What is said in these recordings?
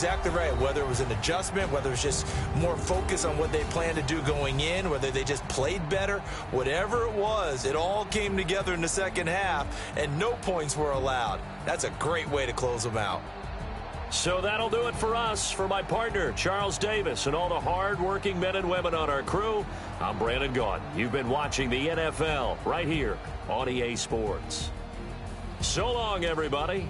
exactly right. Whether it was an adjustment, whether it was just more focus on what they planned to do going in, whether they just played better, whatever it was, it all came together in the second half, and no points were allowed. That's a great way to close them out. So that'll do it for us. For my partner, Charles Davis, and all the hard-working men and women on our crew, I'm Brandon Gaudin. You've been watching the NFL right here on EA Sports. So long, everybody.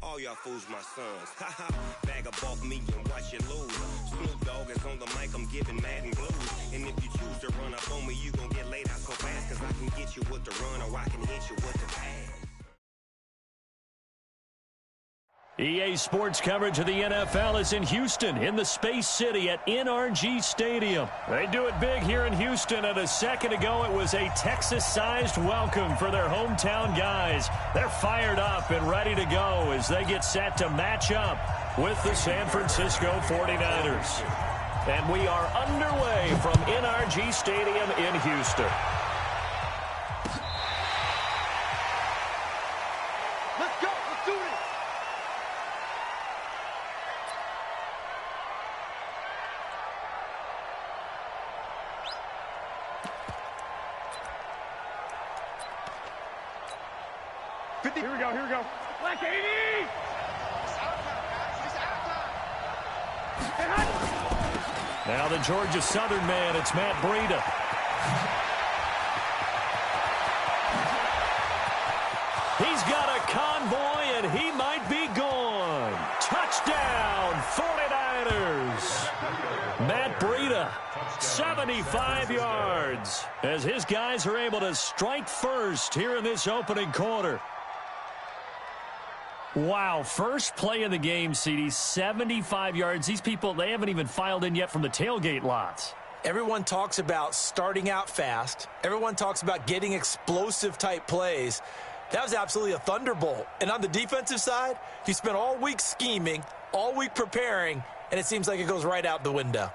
All y'all fools my sons. Haha, bag up off me and watch you lose. Snoop Dogg is on the mic, I'm giving Madden blues. And if you choose to run up on me, you gon' get laid out so fast. Cause I can get you with the run or I can hit you with the pass. EA Sports coverage of the NFL is in Houston, in the Space City at NRG Stadium. They do it big here in Houston, and a second ago it was a Texas-sized welcome for their hometown guys. They're fired up and ready to go as they get set to match up with the San Francisco 49ers. And we are underway from NRG Stadium in Houston. Let's go. Let's do this. Here we go, here we go. Black 80! Now the Georgia Southern man, it's Matt Breida. He's got a convoy, and he might be gone. Touchdown, 49ers. Matt Breida, 75 yards, as his guys are able to strike first here in this opening quarter. Wow, first play of the game, CD, 75 yards. These people, they haven't even filed in yet from the tailgate lots. Everyone talks about starting out fast. Everyone talks about getting explosive-type plays. That was absolutely a thunderbolt. And on the defensive side, you spent all week scheming, all week preparing, and it seems like it goes right out the window.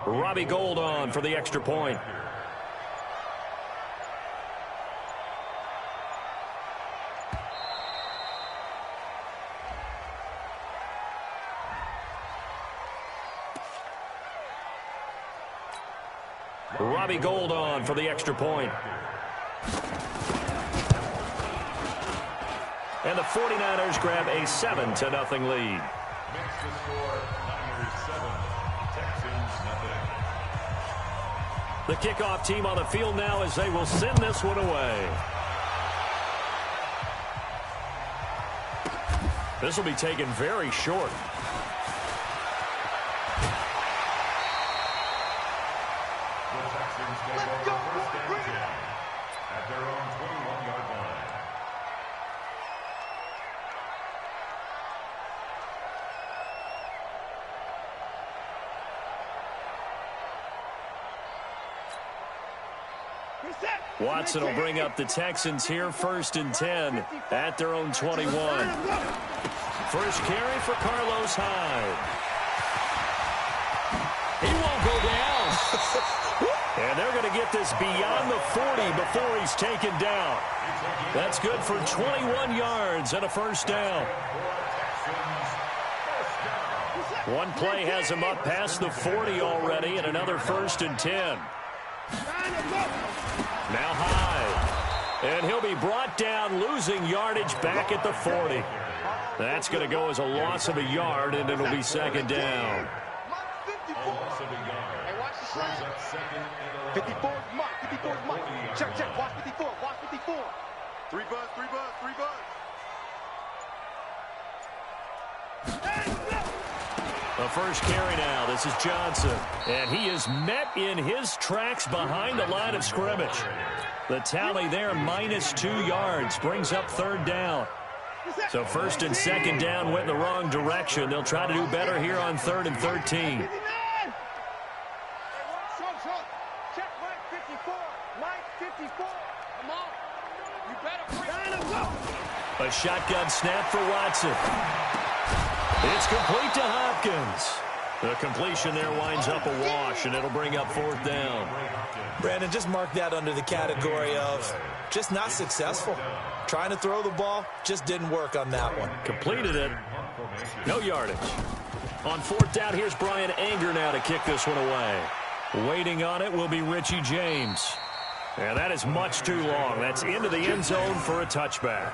Robbie Gould on for the extra point. Robbie Gould on for the extra point. And the 49ers grab a 7-0 lead. Makes the score Niners 7, Texans nothing. The kickoff team on the field now as they will send this one away. This will be taken very short. At their own 21-yard line. Watson will bring up the Texans here, 1st and 10 at their own 21. First carry for Carlos Hyde. He won't go down. And they're going to get this beyond the 40 before he's taken down. That's good for 21 yards and a first down. One play has him up past the 40 already, and another 1st and 10. Now Hyde. And he'll be brought down, losing yardage back at the 40. That's going to go as a loss of a yard, and it'll be 2nd down. A loss of a yard. Brings up 2nd and 11. 54 mark, 54 mark. Check, check, watch 54, watch 54. 3 buzz, 3 buzz, 3 buzz. The first carry now. This is Johnson. And he is met in his tracks behind the line of scrimmage. The tally there, -2 yards, brings up 3rd down. So 1st and 2nd down went in the wrong direction. They'll try to do better here on 3rd and 13. Check Mike 54. Mike 54. Come on. You better bring it. A shotgun snap for Watson. It's complete to Hopkins. The completion there winds up a wash, and it'll bring up 4th down. Brandon, just mark that under the category of just not successful. Trying to throw the ball, just didn't work on that one. Completed it. No yardage. On 4th down, here's Brian Anger now to kick this one away. Waiting on it will be Richie James. And that is much too long. That's into the end zone for a touchback.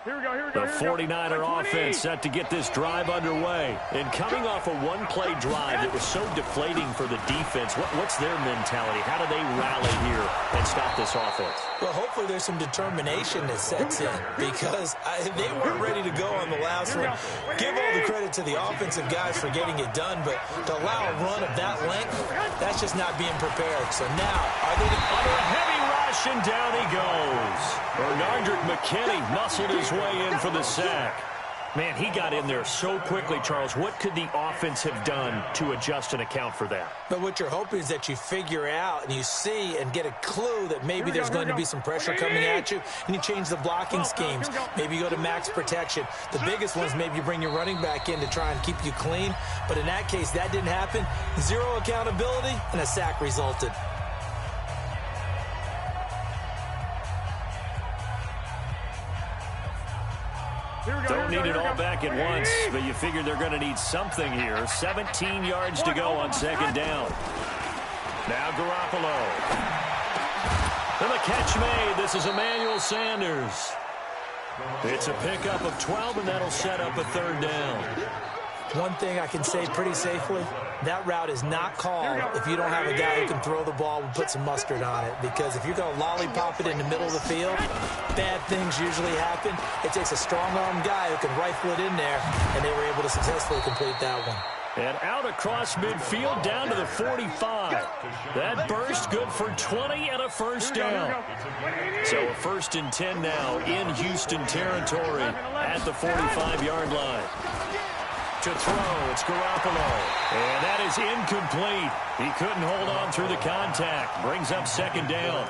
Here we go, here we The 49er offense set to get this drive underway. And coming off a one-play drive that was so deflating for the defense, what's their mentality? How do they rally here and stop this offense? Well, hopefully there's some determination that sets in because they weren't ready to go on the last one. Give all the credit to the offensive guys for getting it done, but to allow a run of that length, that's just not being prepared. So now, are they under a heavy rush, and down he goes. Bernardrick McKinney muscled his way in for the sack. Man, he got in there so quickly, Charles. What could the offense have done to adjust and account for that? But what you're hoping is that you figure out and you see and get a clue that maybe there's going to be some pressure coming at you, and you change the blocking schemes. Maybe you go to max protection. The biggest one is maybe you bring your running back in to try and keep you clean. But in that case, that didn't happen. Zero accountability, and a sack resulted. Don't need it all back at once, but you figure they're going to need something here. 17 yards to go on second down. Now Garoppolo. And the catch made. This is Emmanuel Sanders. It's a pickup of 12, and that'll set up a third down. One thing I can say pretty safely, that route is not called if you don't have a guy who can throw the ball and put some mustard on it. Because if you're going to lollipop it in the middle of the field, bad things usually happen. It takes a strong-arm guy who can rifle it in there, and they were able to successfully complete that one. And out across midfield down to the 45. That burst good for 20 and a first down. So a 1st and 10 now in Houston territory at the 45-yard line. To throw, it's Garoppolo. And that is incomplete. He couldn't hold on through the contact. Brings up second down.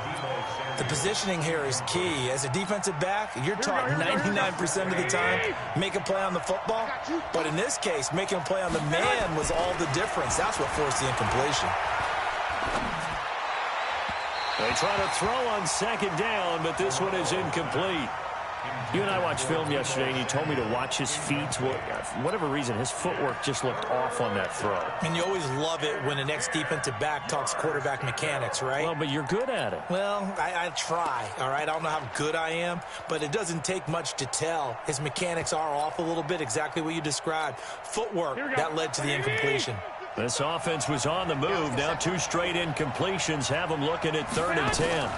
The positioning here is key. As a defensive back, you're taught 99% of the time, make a play on the football. But in this case, making a play on the man was all the difference. That's what forced the incompletion. They try to throw on second down, but this one is incomplete. You and I watched film yesterday, and you told me to watch his feet. Well, for whatever reason, his footwork just looked off on that throw. And you always love it when the next defensive back talks quarterback mechanics, right? Well, but you're good at it. Well, I try, all right? I don't know how good I am, but it doesn't take much to tell. His mechanics are off a little bit, exactly what you described. Footwork, that led to the incompletion. This offense was on the move. Now 2 straight incompletions have them looking at 3rd and 10.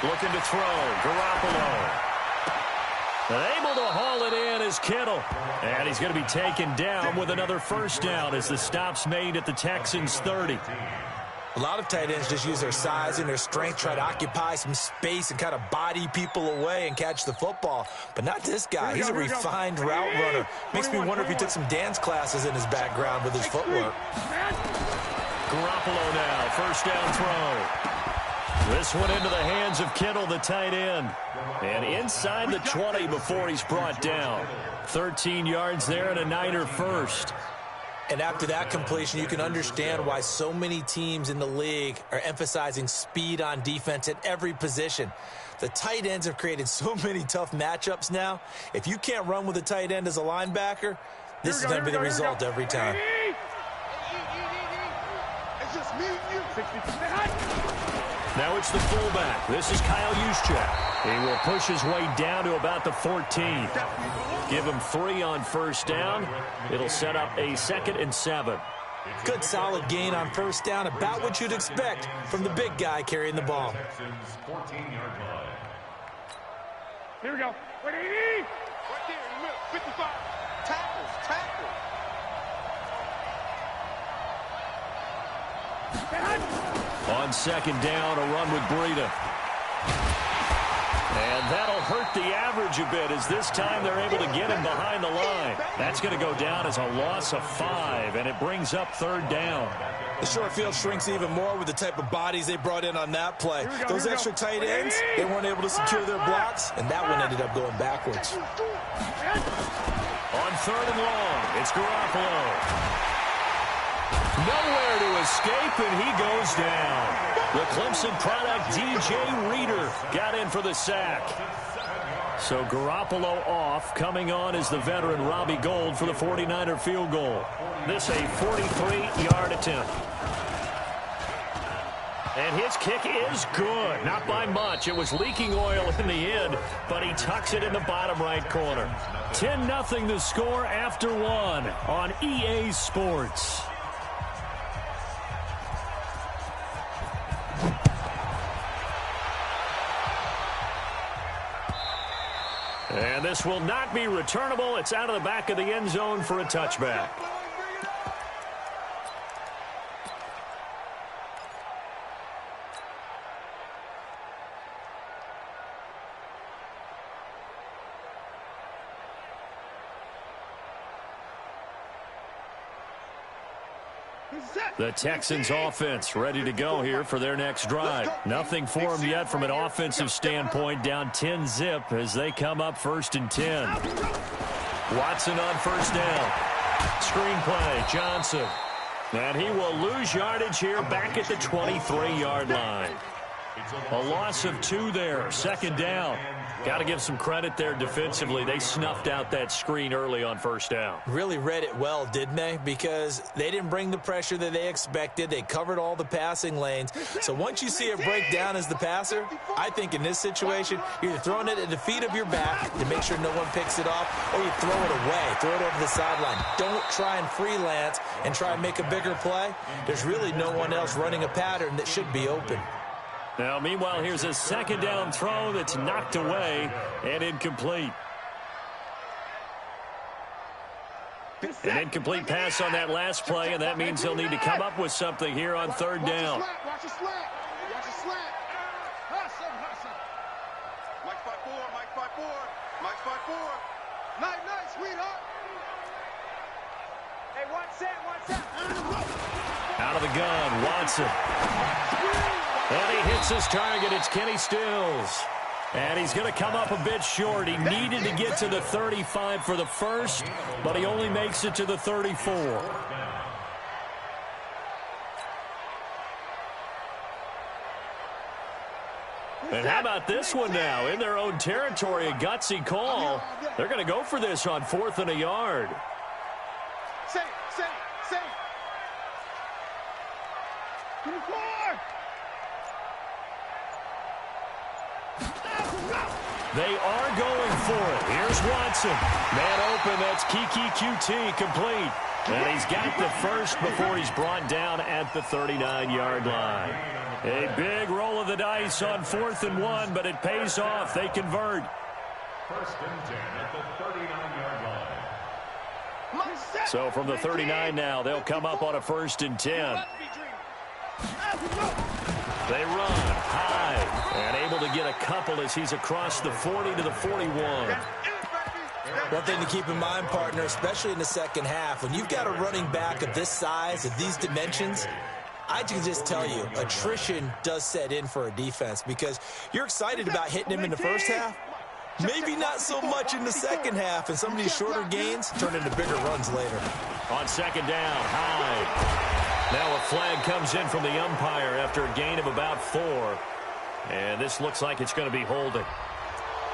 Looking to throw, Garoppolo. Able to haul it in is Kittle. And he's going to be taken down with another first down as the stop's made at the Texans' 30. A lot of tight ends just use their size and their strength, try to occupy some space and kind of body people away and catch the football. But not this guy. He's a refined route runner. Makes me wonder if he took some dance classes in his background with his footwork. Garoppolo now, first down throw. This one into the hands of Kittle, the tight end. And inside the 20 before he's brought down. 13 yards there and a Niner first. And after that completion, you can understand why so many teams in the league are emphasizing speed on defense at every position. The tight ends have created so many tough matchups now. If you can't run with a tight end as a linebacker, this is going to be the result every time. It's just me and you. Now it's the fullback. This is Kyle Juszczyk. He will push his way down to about the 14. Give him 3 on first down. It'll set up a 2nd and 7. Good solid gain on first down, about what you'd expect from the big guy carrying the ball. Here we go. Right there in the middle. 55. Tackles. On second down, a run with Breida. And that'll hurt the average a bit as this time they're able to get him behind the line. That's going to go down as a loss of 5, and it brings up 3rd down. The short field shrinks even more with the type of bodies they brought in on that play. Those extra tight ends, they weren't able to secure their blocks, and that one ended up going backwards. On 3rd and long, it's Garoppolo. Nowhere to escape, and he goes down. The Clemson product, DJ Reader, got in for the sack. So Garoppolo off. Coming on is the veteran Robbie Gould for the 49er field goal. This a 43-yard attempt. And his kick is good. Not by much. It was leaking oil in the end, but he tucks it in the bottom right corner. 10-0 the score after one on EA Sports. And this will not be returnable. It's out of the back of the end zone for a touchback. The Texans offense ready to go here for their next drive. Nothing for them yet from an offensive standpoint, down 10-0 as they come up 1st and 10. Watson on first down. Screen play, Johnson. And he will lose yardage here back at the 23-yard line. A loss of 2 there, 2nd down. Got to give some credit there defensively. They snuffed out that screen early on first down. Really read it well, didn't they? Because they didn't bring the pressure that they expected. They covered all the passing lanes. So once you see it break down as the passer, I think in this situation, you're either throwing it at the feet of your back to make sure no one picks it off, or you throw it away, throw it over the sideline. Don't try and freelance and try and make a bigger play. There's really no one else running a pattern that should be open. Now, meanwhile, here's a 2nd down throw that's knocked away and incomplete. An incomplete pass on that last play, and that means they'll need to come up with something here on 3rd down. Watch the slant. Watch the slant. Hustle. Mike 5-4. Mike 5-4. Nice, sweetheart. Hey, watch that. Out of the gun, Watson. And he hits his target. It's Kenny Stills. And he's going to come up a bit short. He needed to get to the 35 for the first, but he only makes it to the 34. And how about this one now? In their own territory, a gutsy call. They're going to go for this on 4th and a yard. Say. They are going for it. Here's Watson. Man open. That's Kiki QT complete. And he's got the first before he's brought down at the 39-yard line. A big roll of the dice on 4th and 1, but it pays off. They convert. 1st and 10 at the 39-yard line. So from the 39 now, they'll come up on a 1st and 10. They run high and able to get a couple as he's across the 40 to the 41. One thing to keep in mind, partner, especially in the second half, when you've got a running back of this size, of these dimensions, I can just tell you, attrition does set in for a defense because you're excited about hitting him in the first half. Maybe not so much in the second half, and some of these shorter gains turn into bigger runs later. On 2nd down, high. Now a flag comes in from the umpire after a gain of about 4. And this looks like it's going to be holding.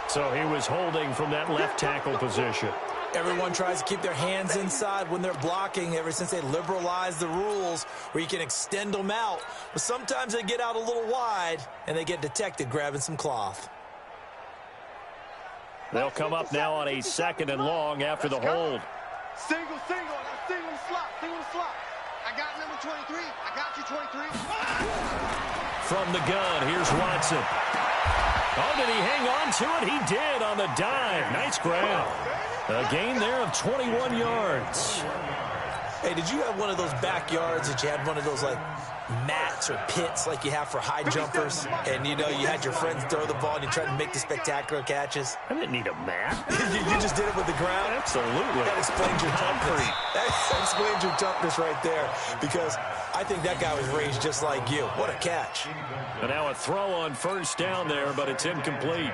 So he was holding from that left tackle position. Everyone tries to keep their hands inside when they're blocking ever since they liberalized the rules where you can extend them out. But sometimes they get out a little wide and they get detected grabbing some cloth. They'll come up now on a 2nd and long after the hold. Single slot. I got number 23. I got you, 23. From the gun, here's Watson. Oh, did he hang on to it? He did on the dive. Nice grab. A gain there of 21 yards. Hey, did you have one of those backyards that you had one of those, like, mats or pits like you have for high jumpers? And, you know, you had your friends throw the ball and you tried to make the spectacular catches? I didn't need a mat. you just did it with the ground? Absolutely. That explains your toughness. That explains your toughness right there, because I think that guy was raised just like you. What a catch. And now a throw on 1st down there, but it's incomplete.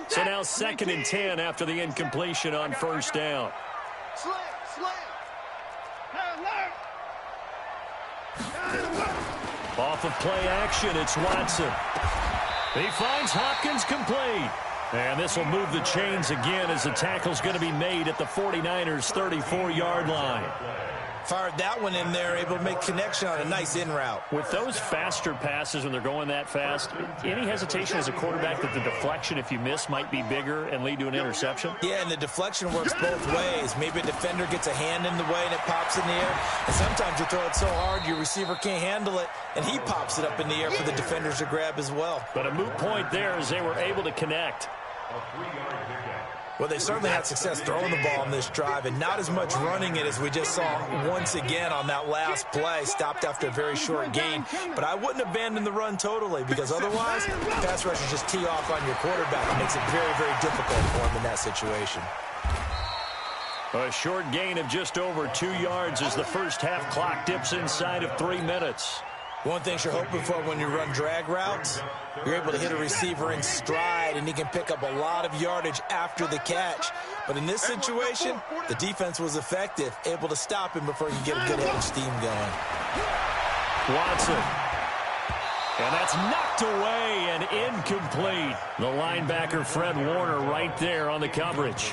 So now 2nd and 10 after the incompletion on 1st down. Slam. Off of play action, it's Watson. He finds Hopkins complete. And this will move the chains again as the tackle's going to be made at the 49ers' 34-yard line. Fired that one in there, able to make connection on a nice in route. With those faster passes when they're going that fast, any hesitation as a quarterback that the deflection, if you miss, might be bigger and lead to an interception? Yeah, and the deflection works both ways. Maybe a defender gets a hand in the way and it pops in the air. And sometimes you throw it so hard your receiver can't handle it, and he pops it up in the air for the defenders to grab as well. But a moot point there as they were able to connect. Well, they certainly had success throwing the ball on this drive, and not as much running it as we just saw once again on that last play. Stopped after a very short gain. But I wouldn't abandon the run totally, because otherwise, pass rushers just tee off on your quarterback. It makes it very, very difficult for him in that situation. A short gain of just over 2 yards as the first half clock dips inside of 3 minutes. One thing you're hoping for when you run drag routes, you're able to hit a receiver in stride, and he can pick up a lot of yardage after the catch. But in this situation, the defense was effective, able to stop him before he could get a good head of steam going. Watson. And that's knocked away and incomplete. The linebacker, Fred Warner, right there on the coverage.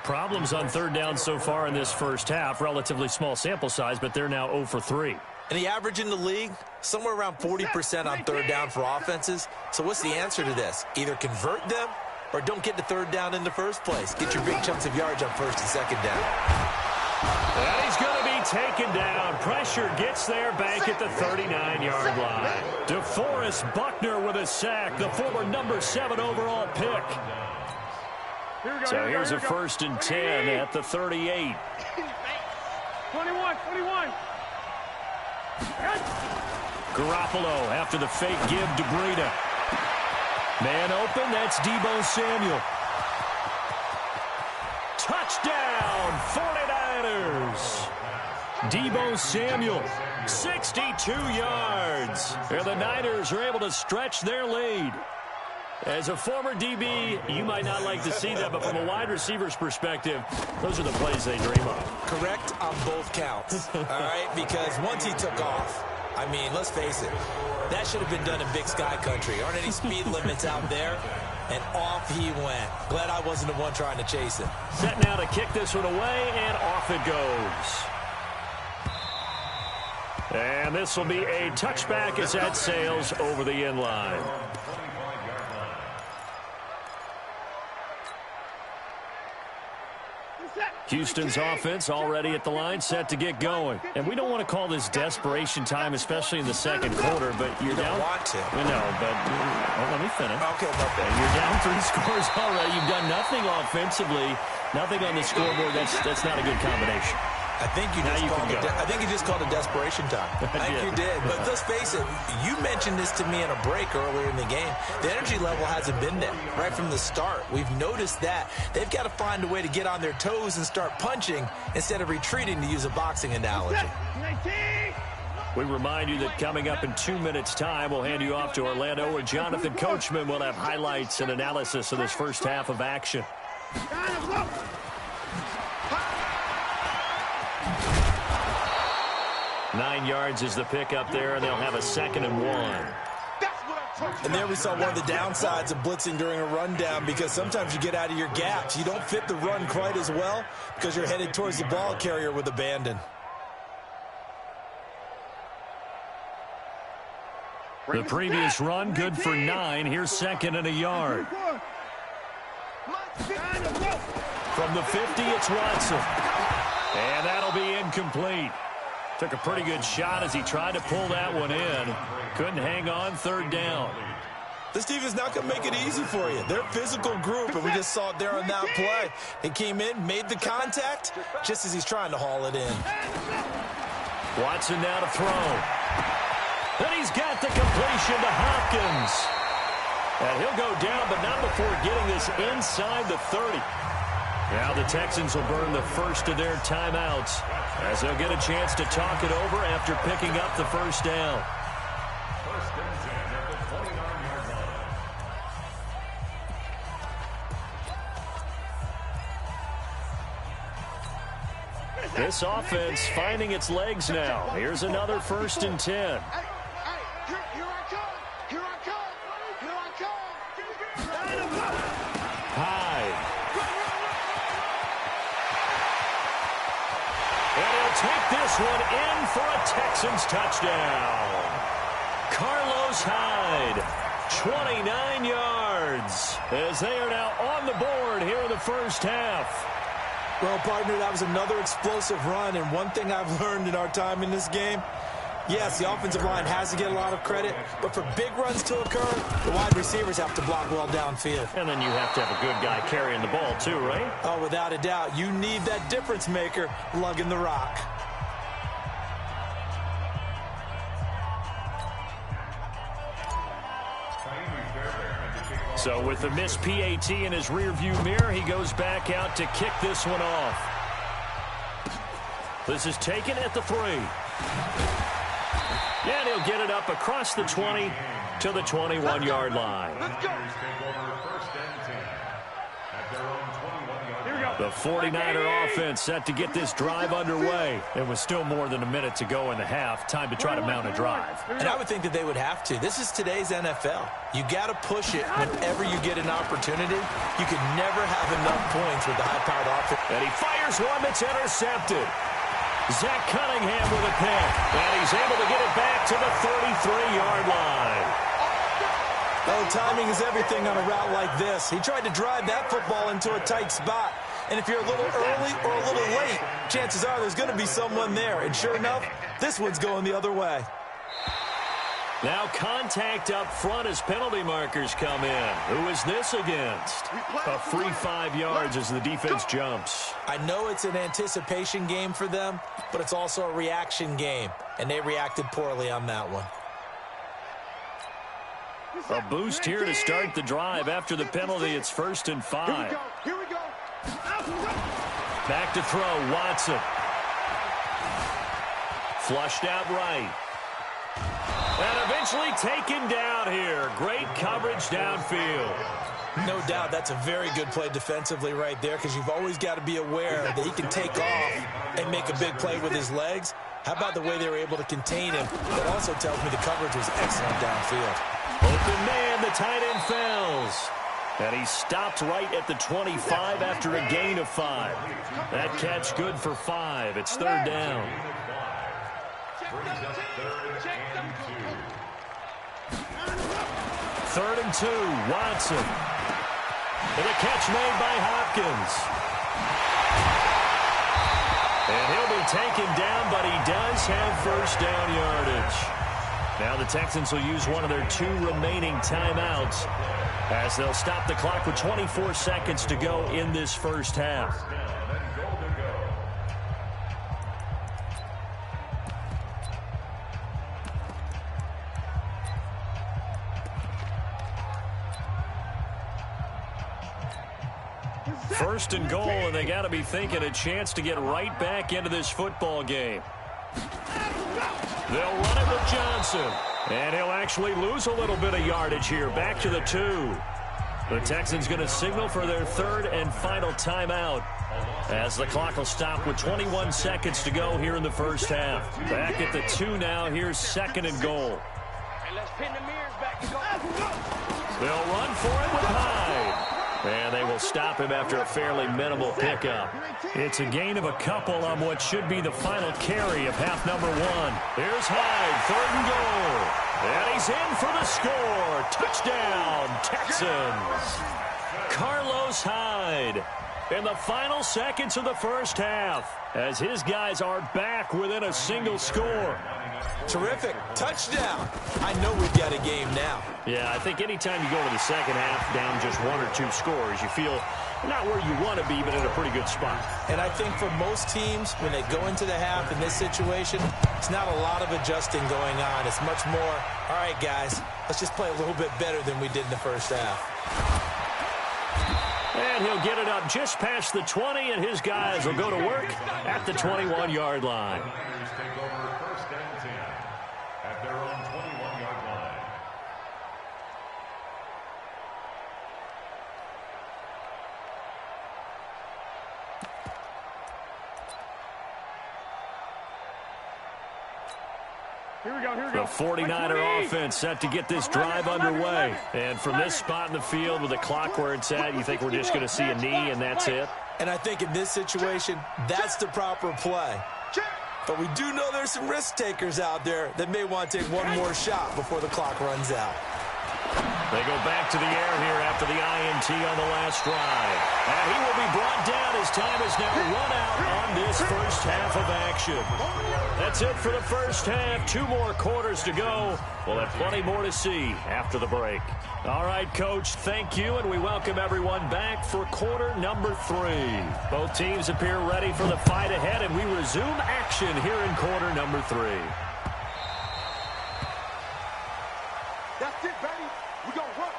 Problems on third down so far in this first half. Relatively small sample size, but they're now 0 for 3. And the average in the league, somewhere around 40% on third down for offenses. So what's the answer to this? Either convert them or don't get to third down in the first place. Get your big chunks of yards on first and second down. And he's going to be taken down. Pressure gets there back at the 39-yard line. DeForest Buckner with a sack, the former number 7 overall pick. So here's a 1st and 10 at the 38. 21. Garoppolo after the fake give to Breida. Man open, that's Deebo Samuel. Touchdown, 49ers. Deebo Samuel, 62 yards. And the Niners are able to stretch their lead. As a former DB, you might not like to see that, but from a wide receiver's perspective, those are the plays they dream of. Correct on both counts, all right? Because once he took off, I mean, let's face it, that should have been done in Big Sky Country. Aren't any speed limits out there? And off he went. Glad I wasn't the one trying to chase him. Set now to kick this one away, and off it goes. And this will be a touchback as that sails over the end line. Houston's offense already at the line, set to get going. And we don't want to call this desperation time, especially in the second quarter, but you're down. You don't want to. No, but let me finish. Okay. You're down 3 scores already. You've done nothing offensively, nothing on the scoreboard. That's not a good combination. I think you just called it desperation time. I think you did. But let's face it, you mentioned this to me in a break earlier in the game. The energy level hasn't been there right from the start. We've noticed that. They've got to find a way to get on their toes and start punching instead of retreating, to use a boxing analogy. We remind you that coming up in 2 minutes' time, we'll hand you off to Orlando, where Jonathan Coachman will have highlights and analysis of this first half of action. 9 yards is the pickup there, and they'll have a 2nd and 1. And there we saw one of the downsides of blitzing during a rundown, because sometimes you get out of your gaps. You don't fit the run quite as well because you're headed towards the ball carrier with abandon. The previous run, good for 9. Here's 2nd and a yard. From the 50, it's Watson. And that'll be incomplete. Took a pretty good shot as he tried to pull that one in. Couldn't hang on, 3rd down. This defense not going to make it easy for you. They're a physical group, and we just saw it there on that play. He came in, made the contact, just as he's trying to haul it in. Watson now to throw. And he's got the completion to Hopkins. And he'll go down, but not before getting this inside the 30. Now the Texans will burn the first of their timeouts as they'll get a chance to talk it over after picking up the first down. This offense finding its legs now. Here's another 1st and 10. Hyde. And he'll take this one in for a Texans touchdown. Carlos Hyde, 29 yards, as they are now on the board here in the first half. Well, partner, that was another explosive run, and one thing I've learned in our time in this game, yes, the offensive line has to get a lot of credit, but for big runs to occur, the wide receivers have to block well downfield. And then you have to have a good guy carrying the ball too, right? Oh, without a doubt. You need that difference maker lugging the rock. So with the missed PAT in his rearview mirror, he goes back out to kick this one off. This is taken at the 3. And he'll get it up across the 20 to the 21-yard line. Let's go. The 49er offense set to get this drive underway. It was still more than a minute to go in the half. Time to try to mount a drive. And I would think that they would have to. This is today's NFL. You got to push it whenever you get an opportunity. You can never have enough points with the high-powered offense. And he fires one that's intercepted. Zach Cunningham with a pick. And he's able to get it back to the 33-yard line. Oh, timing is everything on a route like this. He tried to drive that football into a tight spot. And if you're a little early or a little late, chances are there's going to be someone there. And sure enough, this one's going the other way. Now contact up front as penalty markers come in. Who is this against? A free 5 yards as the defense jumps. I know it's an anticipation game for them, but it's also a reaction game. And they reacted poorly on that one. A boost here to start the drive. After the penalty, it's 1st and 5. Here we go. Back to throw, Watson. Flushed out right. And eventually taken down here. Great coverage downfield. No doubt that's a very good play defensively right there, because you've always got to be aware that he can take off and make a big play with his legs. How about the way they were able to contain him? That also tells me the coverage was excellent downfield. Open man, the tight end fails. And he stopped right at the 25 after a gain of 5. That catch good for 5. It's 3rd down. Third and 2, Watson. And a catch made by Hopkins. And he'll be taken down, but he does have 1st down yardage. Now the Texans will use one of their 2 remaining timeouts as they'll stop the clock with 24 seconds to go in this first half. First and goal, and they got to be thinking a chance to get right back into this football game. They'll run it with Johnson. And he'll actually lose a little bit of yardage here. Back to the 2. The Texans going to signal for their 3rd and final timeout as the clock will stop with 21 seconds to go here in the first half. Back at the 2 now. Here's 2nd and goal. Let's pin the mirrors back and go. They'll run for it with Hyde. And they will stop him after a fairly minimal pickup. It's a gain of a couple on what should be the final carry of half number 1. Here's Hyde, 3rd and goal. And he's in for the score. Touchdown, Texans. Carlos Hyde in the final seconds of the first half as his guys are back within a single score. Terrific. Touchdown. I know we've got a game now. Yeah, I think anytime you go into the second half down just 1 or 2 scores, you feel not where you want to be, but in a pretty good spot. And I think for most teams, when they go into the half in this situation, it's not a lot of adjusting going on. It's much more, all right, guys, let's just play a little bit better than we did in the first half. And he'll get it up just past the 20, and his guys will go to work at the 21-yard line. The 49er offense set to get this drive underway. And from this spot in the field with the clock where it's at, you think we're just going to see a knee and that's it? And I think in this situation, that's the proper play. But we do know there's some risk takers out there that may want to take one more shot before the clock runs out. They go back to the air here after the INT on the last drive. And he will be brought down as time is now run out on this first half of action. That's it for the first half. 2 more quarters to go. We'll have plenty more to see after the break. All right, Coach, thank you, and we welcome everyone back for quarter number 3. Both teams appear ready for the fight ahead, and we resume action here in quarter number 3. That's it, baby. We gonna work.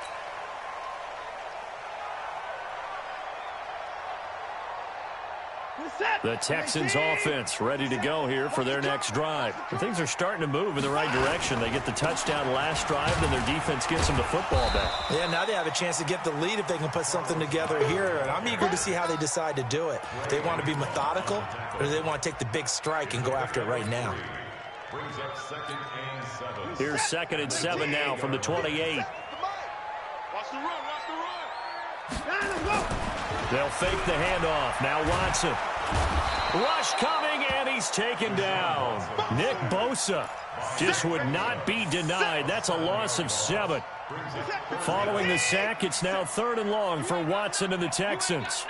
The Texans offense ready to go here for their next drive. Things are starting to move in the right direction. They get the touchdown last drive, then their defense gets them the football back. Yeah, now they have a chance to get the lead if they can put something together here. And I'm eager to see how they decide to do it. If they want to be methodical, or do they want to take the big strike and go after it right now? Brings up 2nd and 7. Here's 2nd and 7 now from the 28. Watch the run, watch the run. They'll fake the handoff. Now Watson. Rush coming, and he's taken down. Nick Bosa just would not be denied. That's a loss of 7. Following the sack, it's now 3rd and long for Watson and the Texans.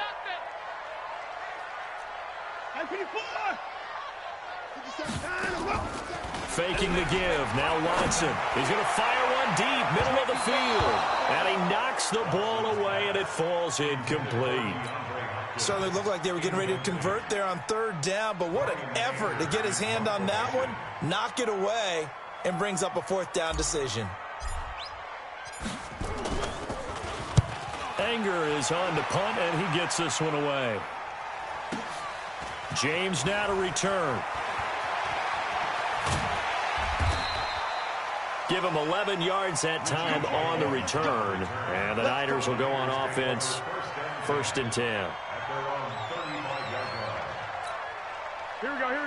Faking the give. Now Watson. He's going to fire one deep, middle of the field. And he knocks the ball away, and it falls incomplete. Certainly looked like they were getting ready to convert there on 3rd down, but what an effort to get his hand on that one, knock it away, and brings up a 4th down decision. Anger is on to punt, and he gets this one away. James now to return. Give him 11 yards that time on the return. And the Niners will go on offense, 1st and 10.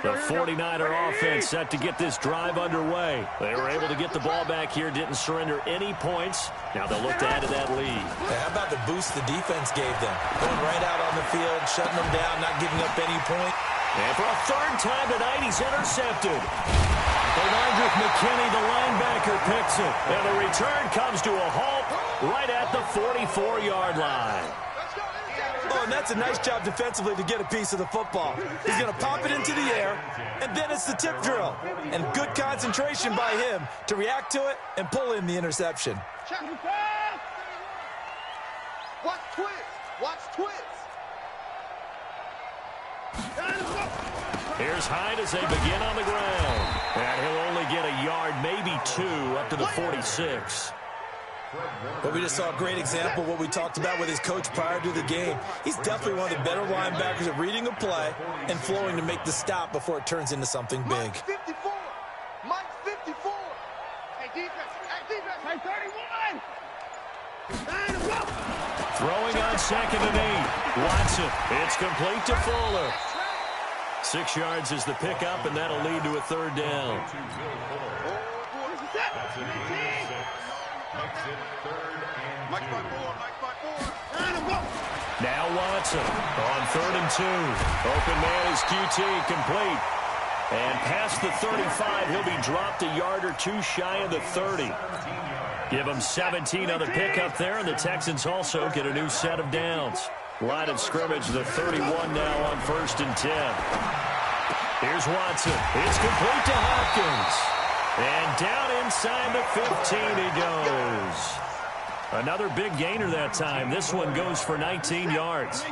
The 49er offense set to get this drive underway. They were able to get the ball back here, didn't surrender any points. Now they'll look to add to that lead. How about the boost the defense gave them? Going right out on the field, shutting them down, not giving up any point. And for a 3rd time tonight, he's intercepted. Elijah McKinney, the linebacker, picks it. And the return comes to a halt right at the 44-yard line. Oh, and that's a nice job defensively to get a piece of the football. He's going to pop it into the air, and then it's the tip drill. And good concentration by him to react to it and pull in the interception. Watch twist. Watch twist. Here's Hyde as they begin on the ground. And he'll only get a yard, maybe 2, up to the 46. But we just saw a great example of what we talked about with his coach prior to the game. He's definitely one of the better linebackers at reading a play and flowing to make the stop before it turns into something big. Mike 54. Mike 54. Hey, defense. Hey, defense. Hey, 31. Throwing on 2nd and 8. Watson. It's complete to Fuller. 6 yards is the pickup, and that'll lead to a 3rd down. Now Watson on 3rd and 2. Open man is QT, complete. And past the 35, he'll be dropped a yard or 2 shy of the 30. Give him 17 on the pickup there, and the Texans also get a new set of downs. Line of scrimmage, the 31 now on 1st and 10. Here's Watson. It's complete to Hopkins. And down inside the 15 he goes. Another big gainer that time. This one goes for 19 yards. A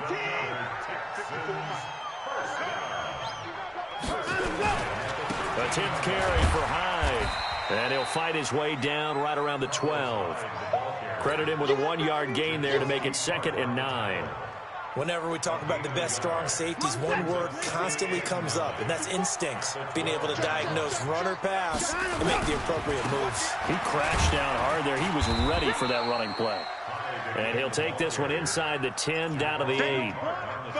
10th carry for Hyde. And he'll fight his way down right around the 12. Credit him with a 1-yard gain there to make it 2nd and 9. Whenever we talk about the best strong safeties, one word constantly comes up, and that's instincts. Being able to diagnose run or pass and make the appropriate moves. He crashed down hard there. He was ready for that running play. And he'll take this one inside the 10 down to the 8.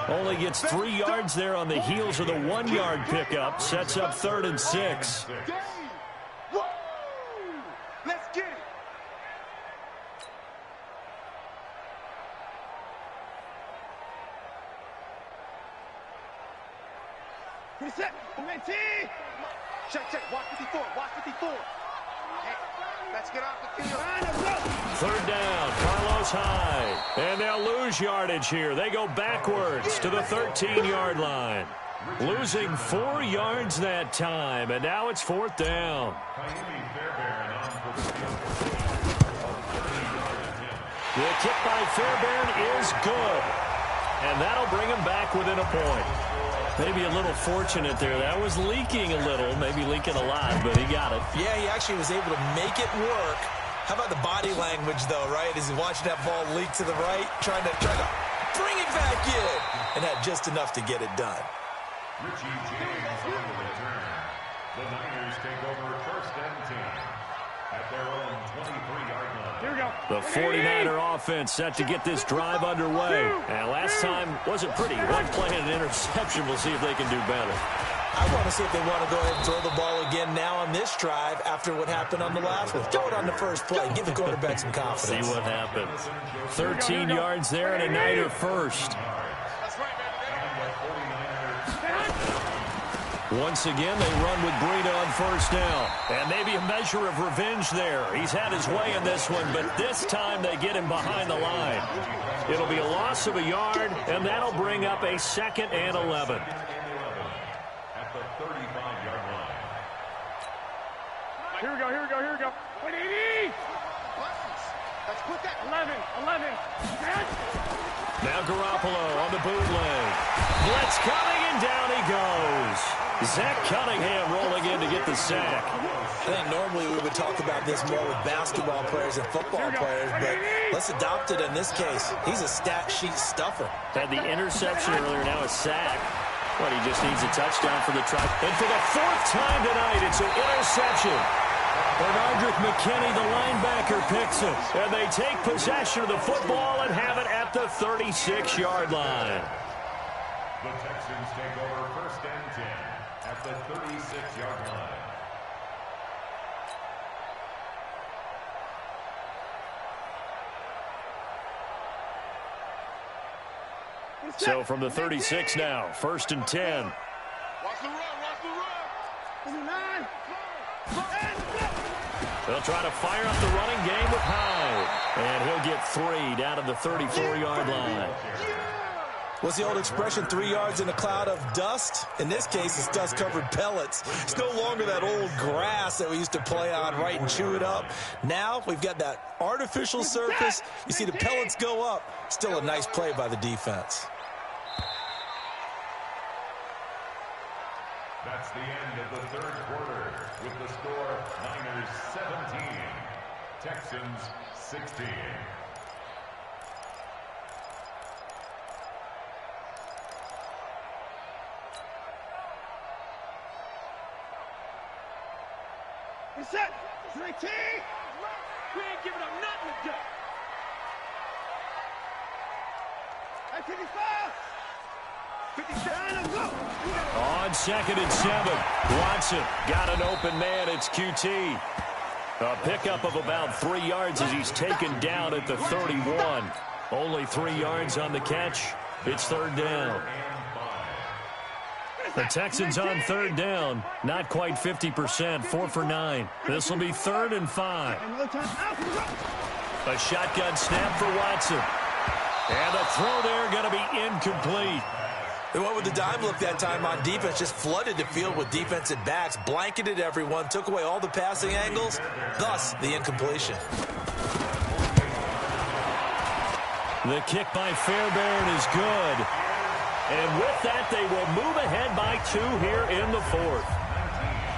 Only gets 3 yards there on the heels of the 1-yard pickup. Sets up 3rd and 6. Let's get it. Reset. Check. Watch 54. Watch 54. Hey, let's get off the field. Third down, Carlos Hyde. And they'll lose yardage here. They go backwards to the 13-yard line. Losing 4 yards that time, and now it's fourth down. The kick by Fairbairn is good, and that'll bring him back within a point. Maybe a little fortunate there. That was leaking a little, maybe leaking a lot, but he got it. Yeah, he actually was able to make it work. How about the body language, though, right? As he's watching that ball leak to the right, trying to bring it back in, and had just enough to get it done. Richie James on the return. The Niners take over first and 10 at their own 23-yard line. Here we go. The 49er offense set to get this drive underway. And last time wasn't pretty. One play and an interception. We'll see if they can do better. I want to see if they want to go ahead and throw the ball again now on this drive after what happened on the last one. Throw it on the first play. Give the quarterback some confidence. See what happens. 13 yards there and a Niner first. Once again, they run with Breida on first down. And maybe a measure of revenge there. He's had his way in this one, but this time they get him behind the line. It'll be a loss of a yard, and that'll bring up a 2nd and 11. At the 35-yard line. Here we go. 180. Let's put that 11. Now Garoppolo on the bootleg. Blitz coming, and down he goes. Zach Cunningham rolling in to get the sack. I think normally we would talk about this more with basketball players and football players, but let's adopt it in this case. He's a stat sheet stuffer. Had the interception earlier, now a sack. But he just needs a touchdown for the try. And for the 4th time tonight, it's an interception. Bernardrick McKinney, the linebacker, picks it. And they take possession of the football and have it at the 36-yard line. The Texans take over first and 10 at the 36-yard line. So from the 36 now, first and 10. Watch the run. They'll try to fire up the running game with Hyde. And he'll get 3 down to the 34-yard line. What's the old expression, 3 yards in a cloud of dust? In this case, it's dust-covered pellets. It's no longer that old grass that we used to play on, right, and chew it up. Now we've got that artificial surface. You see the pellets go up. Still a nice play by the defense. That's the end of the third quarter with the score Niners 17, Texans 16. Reset. 19. We ain't giving up nothing today. 55. 57. Go. On 2nd and 7, Watson got an open man. It's QT. A pickup of about 3 yards as he's taken down at the 31. Only 3 yards on the catch. It's third down. The Texans on third down, not quite 50%, 4 for 9. This will be 3rd and 5. A shotgun snap for Watson. And the throw there going to be incomplete. They went with the dime look that time on defense, just flooded the field with defensive backs, blanketed everyone, took away all the passing angles, thus the incompletion. The kick by Fairbairn is good. And with that, they will move ahead by 2 here in the 4th.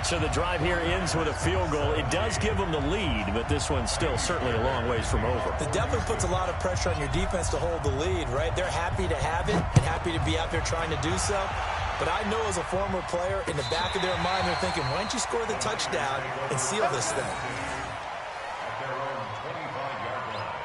So the drive here ends with a field goal. It does give them the lead, but this one's still certainly a long ways from over. It definitely puts a lot of pressure on your defense to hold the lead, right? They're happy to have it and happy to be out there trying to do so. But I know as a former player, in the back of their mind, they're thinking, why don't you score the touchdown and seal this thing? At their own 25-yard line.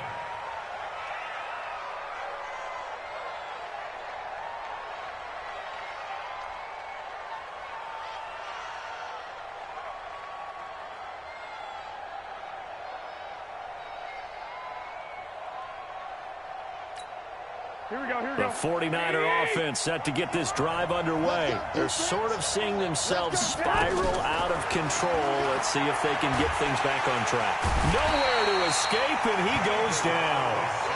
The 49er offense set to get this drive underway. They're sort of seeing themselves spiral out of control. Let's see if they can get things back on track. Nowhere to escape, and he goes down.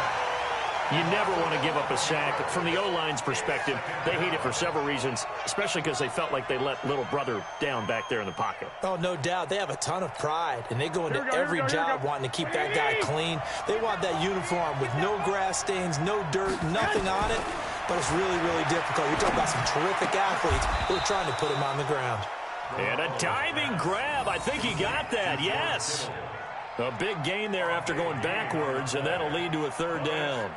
You never want to give up a sack. From the O-line's perspective, they hate it for several reasons, especially because they felt like they let little brother down back there in the pocket. Oh, no doubt. They have a ton of pride, and they go into every job wanting to keep that guy clean. They want that uniform with no grass stains, no dirt, nothing on it, but it's really, really difficult. You're talking about some terrific athletes who are trying to put him on the ground. And a diving grab. I think he got that. Yes. A big gain there after going backwards, and that'll lead to a third down.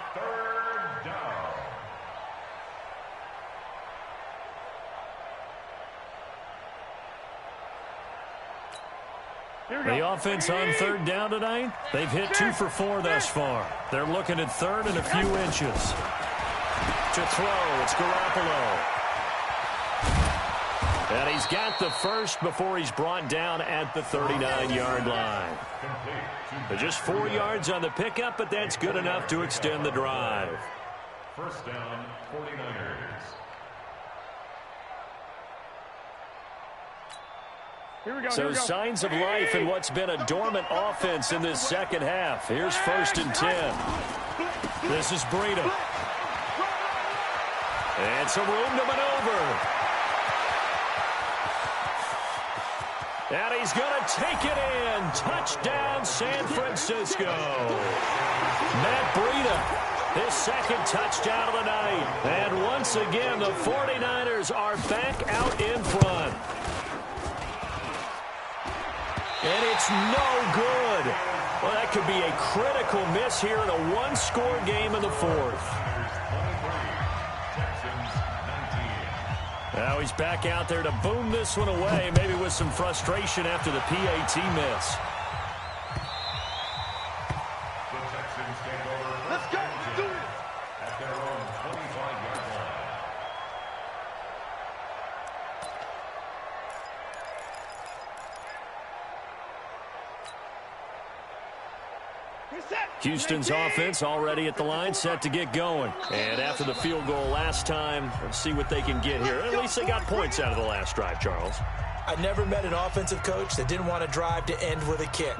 The offense on third down tonight, they've hit 2 for 4 thus far. They're looking at third and a few inches. To throw, it's Garoppolo. And he's got the first before he's brought down at the 39-yard line. They're just 4 yards on the pickup, but that's good enough to extend the drive. First down, 49ers. So signs of life in what's been a dormant offense in this second half. Here's 1st and 10. This is Breida. And some room to maneuver. And he's going to take it in. Touchdown, San Francisco. Matt Breida, his second touchdown of the night. And once again, the 49ers are back out in front. And it's no good. Well, that could be a critical miss here in a one-score game in the fourth. Now he's back out there to boom this one away, maybe with some frustration after the PAT miss. The Texans take over. Let's go. Do it. At their own 25-yard line. Houston's offense already at the line, set to get going. And after the field goal last time, let's see what they can get here. At least they got points out of the last drive, Charles. I never met an offensive coach that didn't want to drive to end with a kick.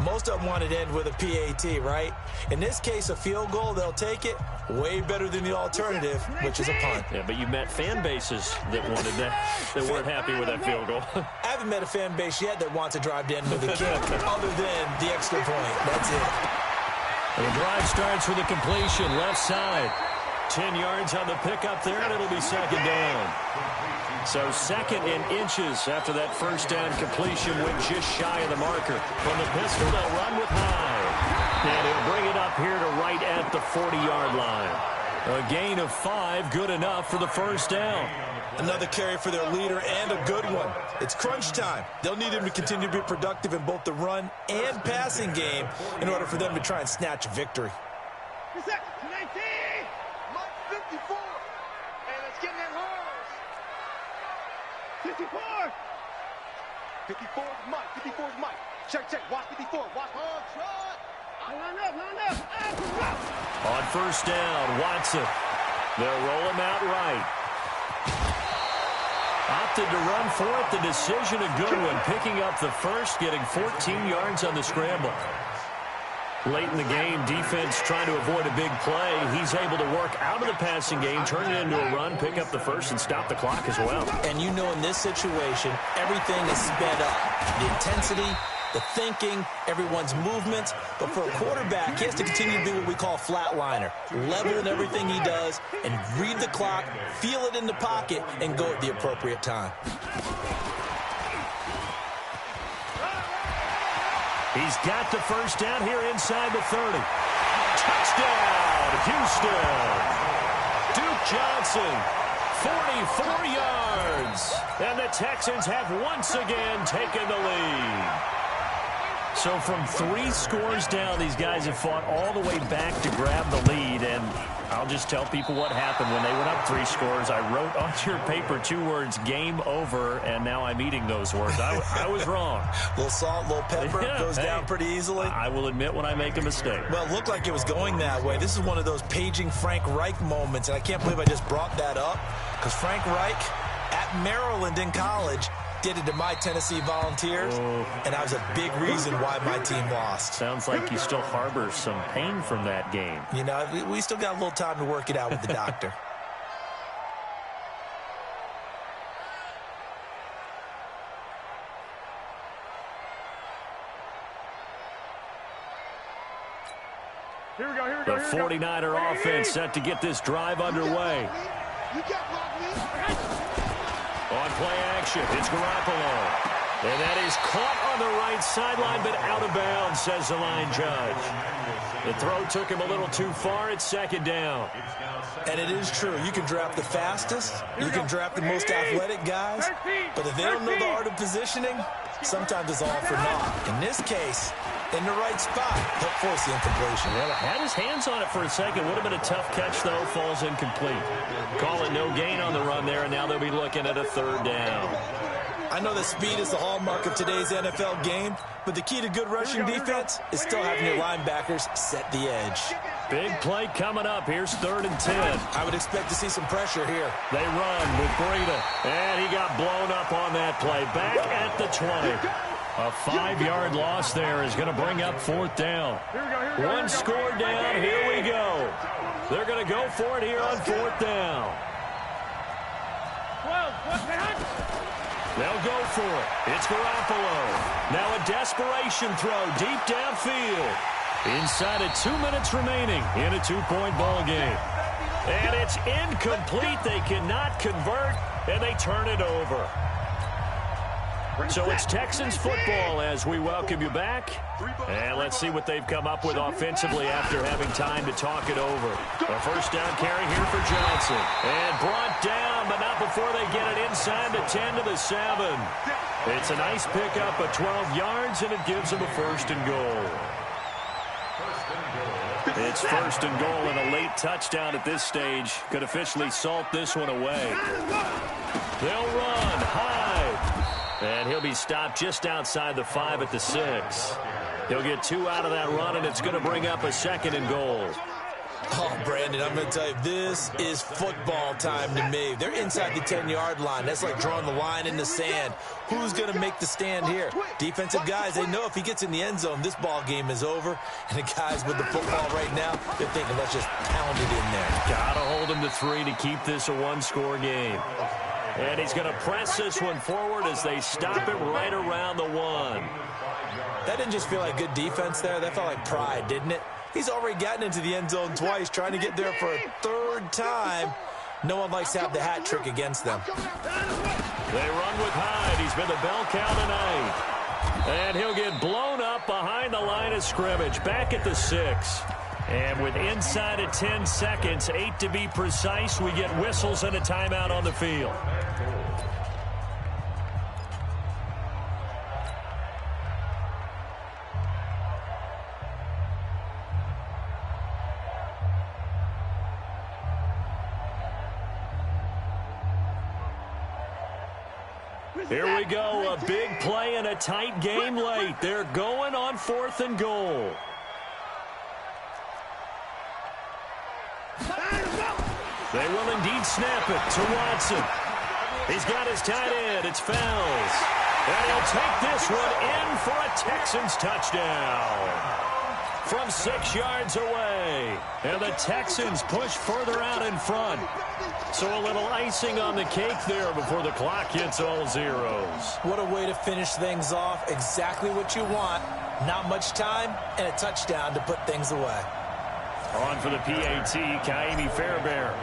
Most of them wanted to end with a PAT, right? In this case, a field goal, they'll take it. Way better than the alternative, which is a punt. Yeah, but you met fan bases that wanted that, that weren't happy with that field goal. I haven't met a fan base yet that wants to drive to end with a kick, other than the extra point. That's it. The drive starts with a completion, left side. 10 yards on the pickup there, and it'll be second down. So second in inches after that first down completion went just shy of the marker. From the pistol, they'll run with high. And he'll bring it up here to right at the 40-yard line. A gain of 5, good enough for the first down. Another carry for their leader and a good one. It's crunch time. They'll need him to continue to be productive in both the run and passing game in order for them to try and snatch a victory. 19. Mike 54. Hey, let's get in that horse. 54. 54 is Mike. 54 is Mike. Check. Watch 54. Watch. Oh, trot. Line up. On first down, Watson. They'll roll him out right. Opted to run for it. The decision a good one. Picking up the first, getting 14 yards on the scramble. Late in the game, defense trying to avoid a big play. He's able to work out of the passing game, turn it into a run, pick up the first, and stop the clock as well. And you know in this situation, everything is sped up. The intensity, the thinking, everyone's movements. But for a quarterback, he has to continue to be what we call a flatliner. Level in everything he does and read the clock, feel it in the pocket, and go at the appropriate time. He's got the first down here inside the 30. Touchdown, Houston. Duke Johnson, 44 yards. And the Texans have once again taken the lead. So from 3 scores down, these guys have fought all the way back to grab the lead, and I'll just tell people what happened when they went up 3 scores. I wrote onto your paper 2 words, game over, and now I'm eating those words. I was wrong. A little salt, a little pepper, goes down pretty easily. I will admit when I make a mistake. Well, it looked like it was going that way. This is one of those paging Frank Reich moments, and I can't believe I just brought that up, because Frank Reich at Maryland in college did it to my Tennessee Volunteers, and that was a big reason why my team lost. Sounds like you still harbor some pain from that game. You know, we still got a little time to work it out with the doctor. Here we go, here we The go, here we go. 49er offense set to get this drive underway. You got me. On play action, it's Garoppolo. And that is caught on the right sideline, but out of bounds, says the line judge. The throw took him a little too far. It's 2nd down. And it is true. You can draft the fastest. You can draft the most athletic guys. But if they don't know the art of positioning, sometimes it's all for naught. In this case, in the right spot, he'll force the incompletion. Well, had his hands on it for a second. Would have been a tough catch, though. Falls incomplete. Call it no gain on the run there, and now they'll be looking at a 3rd down. I know that speed is the hallmark of today's NFL game, but the key to good rushing defense is still having your linebackers set the edge. Big play coming up. Here's 3rd and 10. I would expect to see some pressure here. They run with Breida, and he got blown up on that play. Back at the 20. A 5-yard loss there is going to bring up 4th down. 1 score down. Here we go. They're going to go for it here on 4th down. They'll go for it. It's Garoppolo. Now a desperation throw deep downfield. Inside of 2 minutes remaining in a 2-point ball game. And it's incomplete. They cannot convert, and they turn it over. So it's Texans football as we welcome you back. And let's see what they've come up with offensively after having time to talk it over. A 1st down carry here for Johnson. And brought down, but not before they get it inside the 10 to the 7. It's a nice pickup of 12 yards, and it gives them a 1st and goal. It's 1st and goal, and a late touchdown at this stage could officially salt this one away. They'll run high. And he'll be stopped just outside the 5 at the 6. He'll get 2 out of that run, and it's going to bring up a 2nd and goal. Oh, Brandon, I'm going to tell you, this is football time to me. They're inside the 10-yard line. That's like drawing the line in the sand. Who's going to make the stand here? Defensive guys, they know if he gets in the end zone, this ball game is over. And the guys with the football right now, they're thinking, let's just pound it in there. Got to hold him to 3 to keep this a 1-score game. And he's going to press this one forward as they stop it right around the 1. That didn't just feel like good defense there. That felt like pride, didn't it? He's already gotten into the end zone twice, trying to get there for a 3rd time. No one likes to have the hat trick against them. They run with Hyde. He's been the bell cow tonight. And he'll get blown up behind the line of scrimmage. Back at the 6. And with inside of 10 seconds, 8 to be precise, we get whistles and a timeout on the field. Here we go, a big play and a tight game late. They're going on 4th and goal. They will indeed snap it to Watson. He's got his tight end. It's Fells. And he'll take this one in for a Texans touchdown. From 6 yards away. And the Texans push further out in front. So a little icing on the cake there before the clock hits all zeros. What a way to finish things off. Exactly what you want. Not much time and a touchdown to put things away. On for the PAT, Ka'imi Fairbairn.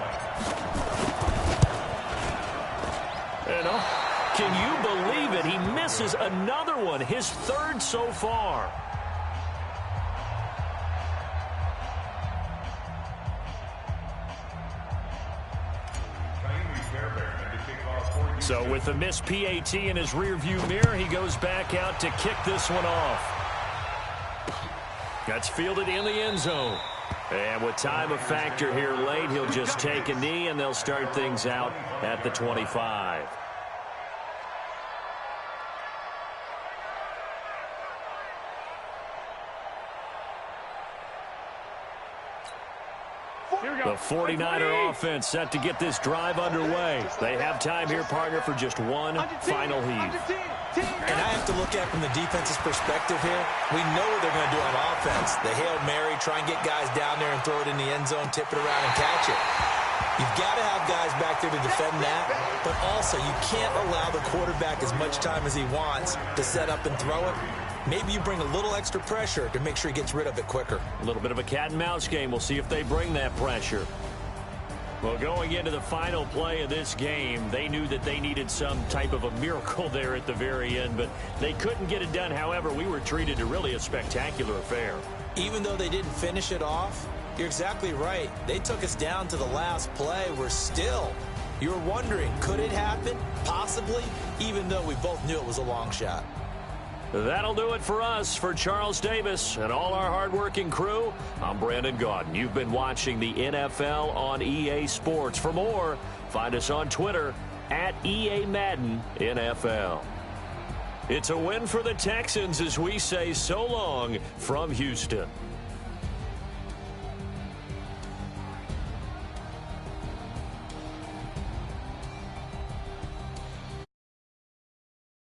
And can you believe it? He misses another one, his 3rd so far. So with the missed PAT in his rearview mirror, he goes back out to kick this one off. That's fielded in the end zone. And with time a factor here late, he'll just take a knee, and they'll start things out at the 25. The 49er offense set to get this drive underway. They have time here, partner, for just one final heave. And I have to look at it from the defense's perspective here. We know what they're going to do on offense. The Hail Mary, try and get guys down there and throw it in the end zone, tip it around and catch it. You've got to have guys back there to defend that, but also you can't allow the quarterback as much time as he wants to set up and throw it. Maybe you bring a little extra pressure to make sure he gets rid of it quicker. A little bit of a cat and mouse game. We'll see if they bring that pressure. Well, going into the final play of this game, they knew that they needed some type of a miracle there at the very end, but they couldn't get it done. However, we were treated to really a spectacular affair. Even though they didn't finish it off, you're exactly right. They took us down to the last play. You're wondering, could it happen? Possibly, even though we both knew it was a long shot. That'll do it for us. For Charles Davis and all our hardworking crew, I'm Brandon Gaudin. You've been watching the NFL on EA Sports. For more, find us on Twitter at EA Madden NFL. It's a win for the Texans as we say so long from Houston.